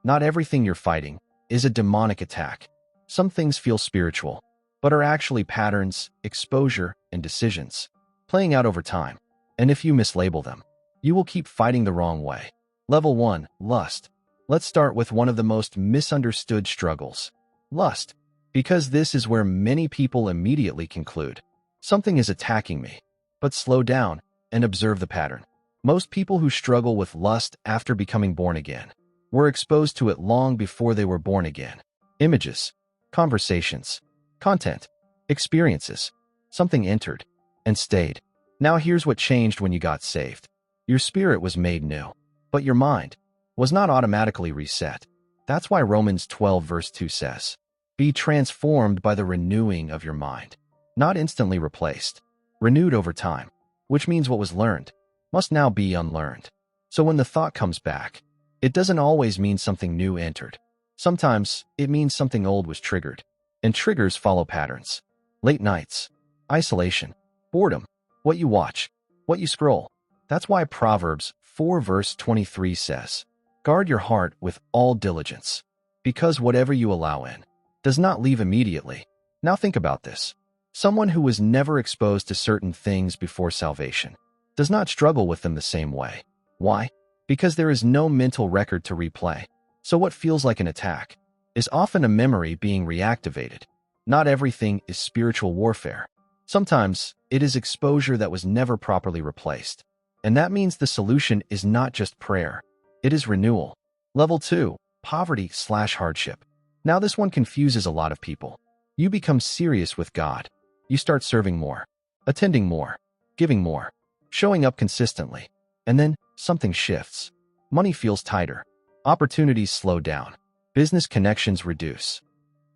Not everything you're fighting is a demonic attack. Some things feel spiritual, but are actually patterns, exposure, and decisions, playing out over time. And if you mislabel them, you will keep fighting the wrong way. Level 1. Lust. Let's start with one of the most misunderstood struggles. Lust. Because this is where many people immediately conclude, something is attacking me. But slow down and observe the pattern. Most people who struggle with lust after becoming born again were exposed to it long before they were born again. Images, conversations, content, experiences. Something entered and stayed. Now here's what changed when you got saved. Your spirit was made new, but your mind was not automatically reset. That's why Romans 12 verse 2 says, "Be transformed by the renewing of your mind." Not instantly replaced, renewed over time, which means what was learned must now be unlearned. So when the thought comes back, it doesn't always mean something new entered. Sometimes it means something old was triggered, and triggers follow patterns. Late nights, isolation, boredom, what you watch, what you scroll. That's why Proverbs 4 verse 23 says, "Guard your heart with all diligence, because whatever you allow in does not leave immediately." Now think about this. Someone who was never exposed to certain things before salvation does not struggle with them the same way. Why? Because there is no mental record to replay. So what feels like an attack is often a memory being reactivated. Not everything is spiritual warfare. Sometimes it is exposure that was never properly replaced. And that means the solution is not just prayer. It is renewal. Level 2, poverty/hardship. Now this one confuses a lot of people. You become serious with God. You start serving more, attending more, giving more, showing up consistently. And then something shifts. Money feels tighter. Opportunities slow down. Business connections reduce.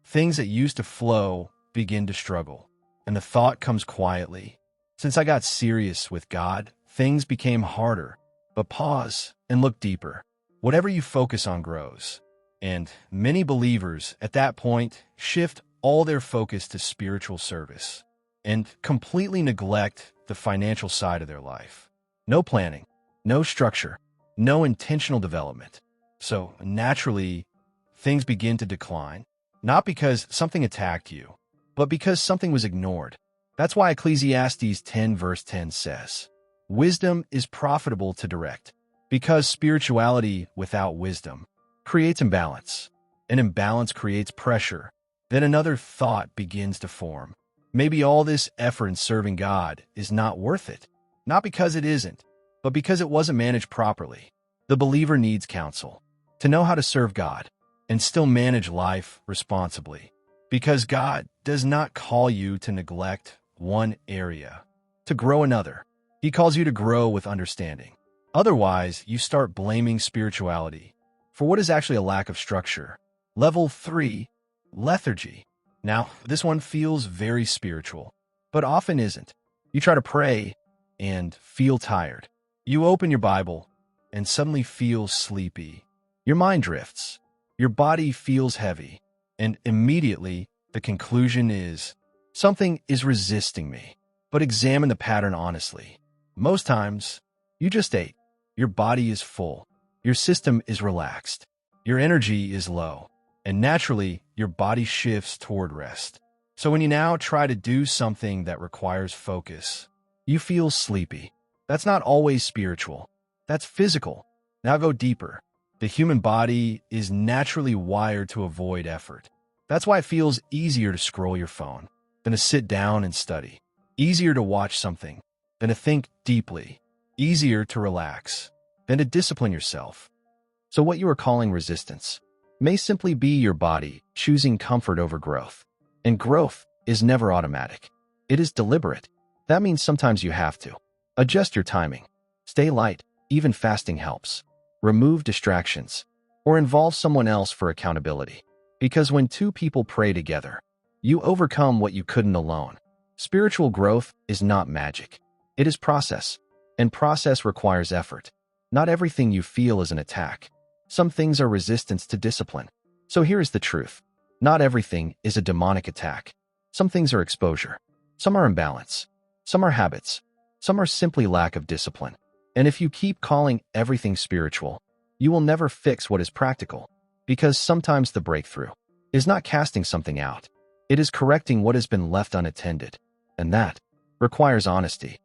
Things that used to flow begin to struggle. And the thought comes quietly. Since I got serious with God, things became harder. But pause and look deeper. Whatever you focus on grows. And many believers at that point shift all their focus to spiritual service and completely neglect the financial side of their life. No planning, no structure, no intentional development. So naturally, things begin to decline, not because something attacked you, but because something was ignored. That's why Ecclesiastes 10 verse 10 says, "Wisdom is profitable to direct," because spirituality without wisdom creates imbalance. An imbalance creates pressure. Then another thought begins to form. Maybe all this effort in serving God is not worth it. Not because it isn't, but because it wasn't managed properly. The believer needs counsel to know how to serve God and still manage life responsibly. Because God does not call you to neglect one area, to grow another. He calls you to grow with understanding. Otherwise, you start blaming spirituality for what is actually a lack of structure. Level 3, lethargy. Now, this one feels very spiritual, but often isn't. You try to pray and feel tired. You open your Bible and suddenly feel sleepy. Your mind drifts. Your body feels heavy. And immediately, the conclusion is, something is resisting me. But examine the pattern honestly. Most times, you just ate. Your body is full. Your system is relaxed. Your energy is low. And naturally, your body shifts toward rest. So when you now try to do something that requires focus, you feel sleepy. That's not always spiritual. That's physical. Now go deeper. The human body is naturally wired to avoid effort. That's why it feels easier to scroll your phone than to sit down and study. Easier to watch something than to think deeply. Easier to relax than to discipline yourself. So what you are calling resistance may simply be your body choosing comfort over growth. And growth is never automatic. It is deliberate. That means sometimes you have to adjust your timing. Stay light. Even fasting helps. Remove distractions or involve someone else for accountability. Because when two people pray together, you overcome what you couldn't alone. Spiritual growth is not magic. It is process. And process requires effort. Not everything you feel is an attack. Some things are resistance to discipline. So here is the truth. Not everything is a demonic attack. Some things are exposure. Some are imbalance. Some are habits. Some are simply lack of discipline. And if you keep calling everything spiritual, you will never fix what is practical. Because sometimes the breakthrough is not casting something out. It is correcting what has been left unattended. And that requires honesty.